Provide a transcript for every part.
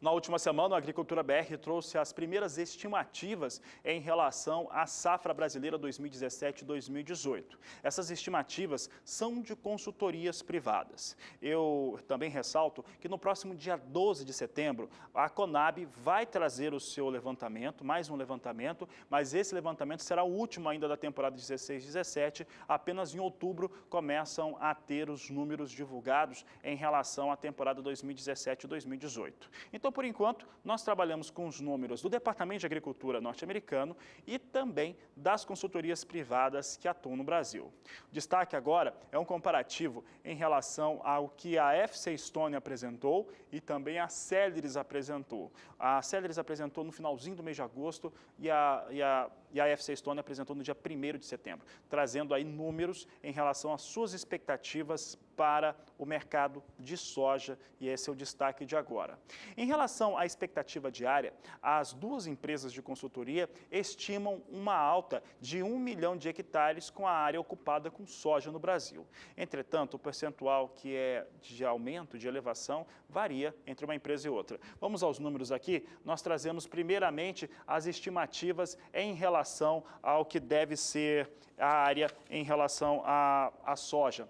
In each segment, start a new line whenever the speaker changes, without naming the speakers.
Na última semana, a Agricultura BR trouxe as primeiras estimativas em relação à safra brasileira 2017-2018. Essas estimativas são de consultorias privadas. Eu também ressalto que no próximo dia 12 de setembro, a Conab vai trazer o seu levantamento, mais um levantamento, mas esse levantamento será o último ainda da temporada 16-17. Apenas em outubro começam a ter os números divulgados em relação à temporada 2017-2018. Então, por enquanto, nós trabalhamos com os números do Departamento de Agricultura norte-americano e também das consultorias privadas que atuam no Brasil. O destaque agora é um comparativo em relação ao que a FC Stone apresentou e também a Celeris apresentou. A Celeris apresentou no finalzinho do mês de agosto e a FC Stone apresentou no dia 1º de setembro, trazendo aí números em relação às suas expectativas para o mercado de soja, e esse é o destaque de agora. Em relação à expectativa diária, as duas empresas de consultoria estimam uma alta de 1 milhão de hectares com a área ocupada com soja no Brasil. Entretanto, o percentual que é de aumento, de elevação, varia entre uma empresa e outra. Vamos aos números aqui. Nós trazemos primeiramente as estimativas em relação ao que deve ser a área em relação à soja.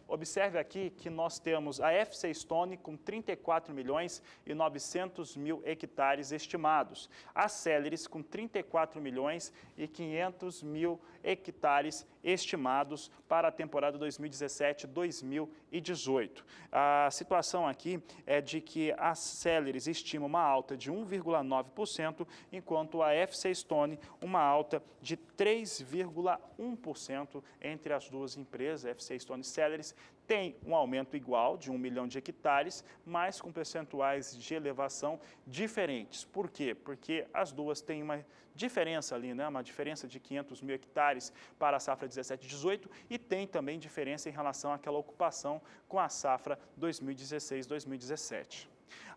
Observe aqui que nós temos a FC Stone com 34 milhões e 900 mil hectares estimados. A Celeris com 34 milhões e 500 mil hectares estimados para a temporada 2017-2018. A situação aqui é de que a Celeris estima uma alta de 1,9%, enquanto a FC Stone uma alta de 3,1% entre as duas empresas. A FC Stone e Celeris tem um aumento igual de 1 milhão de hectares, mas com percentuais de elevação diferentes. Por quê? Porque as duas têm uma diferença ali, né? Uma diferença de 500 mil hectares para a safra 17-18 e tem também diferença em relação àquela ocupação com a safra 2016-2017.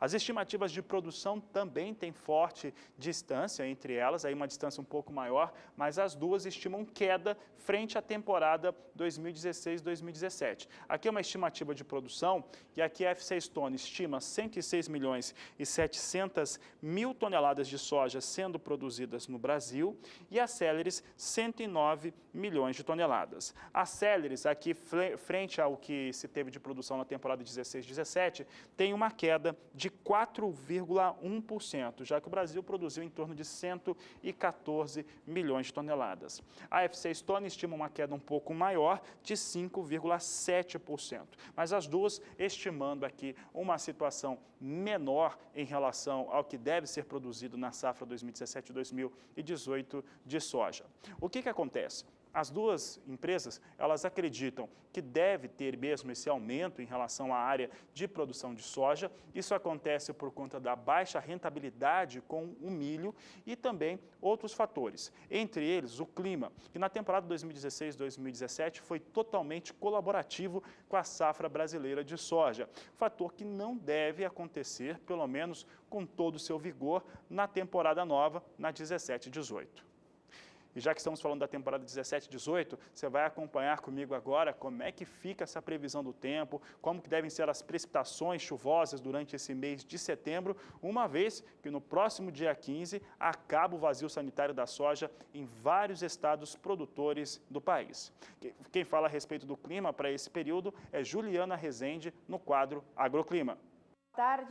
As estimativas de produção também têm forte distância entre elas, aí uma distância um pouco maior, mas as duas estimam queda frente à temporada 2016-2017. Aqui é uma estimativa de produção e aqui a FC Stone estima 106 milhões e 700 mil toneladas de soja sendo produzidas no Brasil e a Celeris 109 milhões de toneladas. A Celeris, aqui frente ao que se teve de produção na temporada 16-17, tem uma queda de 4,1%, já que o Brasil produziu em torno de 114 milhões de toneladas. A FC Stone estima uma queda um pouco maior, de 5,7%, mas as duas estimando aqui uma situação menor em relação ao que deve ser produzido na safra 2017-2018 de soja. O que acontece? As duas empresas, elas acreditam que deve ter mesmo esse aumento em relação à área de produção de soja. Isso acontece por conta da baixa rentabilidade com o milho e também outros fatores. Entre eles, o clima, que na temporada 2016-2017 foi totalmente colaborativo com a safra brasileira de soja. Fator que não deve acontecer, pelo menos com todo o seu vigor, na temporada nova, na 17-18. E já que estamos falando da temporada 17-18, você vai acompanhar comigo agora como é que fica essa previsão do tempo, como que devem ser as precipitações chuvosas durante esse mês de setembro, uma vez que no próximo dia 15 acaba o vazio sanitário da soja em vários estados produtores do país. Quem fala a respeito do clima para esse período é Juliana Rezende, no quadro Agroclima.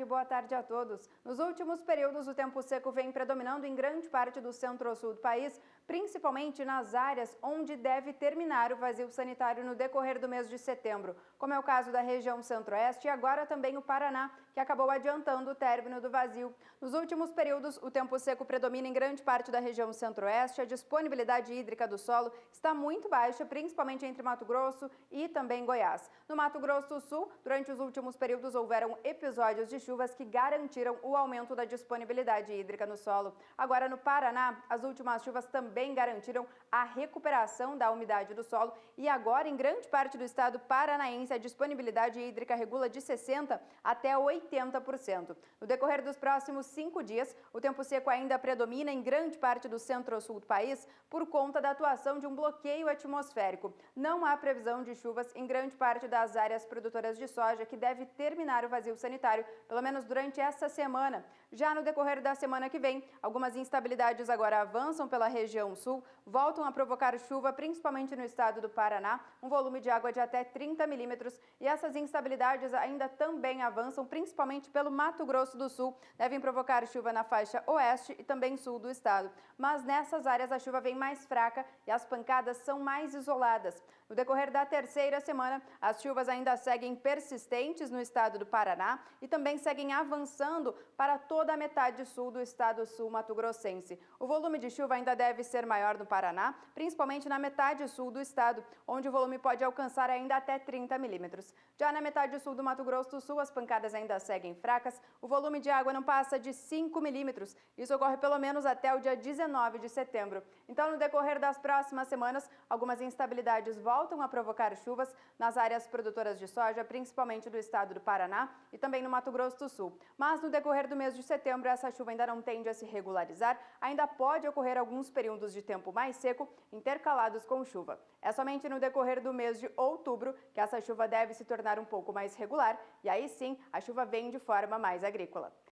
Boa tarde a todos. Nos últimos períodos, o tempo seco vem predominando em grande parte do centro-sul do país, principalmente nas áreas onde deve terminar o vazio sanitário no decorrer do mês de setembro, como é o caso da região centro-oeste e agora também o Paraná, que acabou adiantando o término do vazio. Nos últimos períodos, o tempo seco predomina em grande parte da região centro-oeste, a disponibilidade hídrica do solo está muito baixa, principalmente entre Mato Grosso e também Goiás. No Mato Grosso do Sul, durante os últimos períodos, houveram episódios de chuvas que garantiram o aumento da disponibilidade hídrica no solo. Agora, no Paraná, as últimas chuvas também também garantiram a recuperação da umidade do solo e agora em grande parte do estado paranaense a disponibilidade hídrica regula de 60% até 80%. No decorrer dos próximos 5 dias, o tempo seco ainda predomina em grande parte do centro-sul do país por conta da atuação de um bloqueio atmosférico. Não há previsão de chuvas em grande parte das áreas produtoras de soja, que deve terminar o vazio sanitário, pelo menos durante esta semana. Já no decorrer da semana que vem, algumas instabilidades agora avançam pela região sul, voltam a provocar chuva, principalmente no estado do Paraná, um volume de água de até 30 milímetros, e essas instabilidades ainda também avançam, principalmente pelo Mato Grosso do Sul, devem provocar chuva na faixa oeste e também sul do estado. Mas nessas áreas a chuva vem mais fraca e as pancadas são mais isoladas. No decorrer da terceira semana, as chuvas ainda seguem persistentes no estado do Paraná e também seguem avançando para toda a metade sul do estado sul-mato-grossense. O volume de chuva ainda deve ser maior no Paraná, principalmente na metade sul do estado, onde o volume pode alcançar ainda até 30 milímetros. Já na metade sul do Mato Grosso do Sul, as pancadas ainda seguem fracas, o volume de água não passa de 5 milímetros. Isso ocorre pelo menos até o dia 19 de setembro. Então, no decorrer das próximas semanas, algumas instabilidades voltam a provocar chuvas nas áreas produtoras de soja, principalmente do estado do Paraná e também no Mato Grosso do Sul. Mas no decorrer do mês de setembro, essa chuva ainda não tende a se regularizar, ainda pode ocorrer alguns períodos de tempo mais seco, intercalados com chuva. É somente no decorrer do mês de outubro que essa chuva deve se tornar um pouco mais regular, e aí sim, a chuva vem de forma mais agrícola.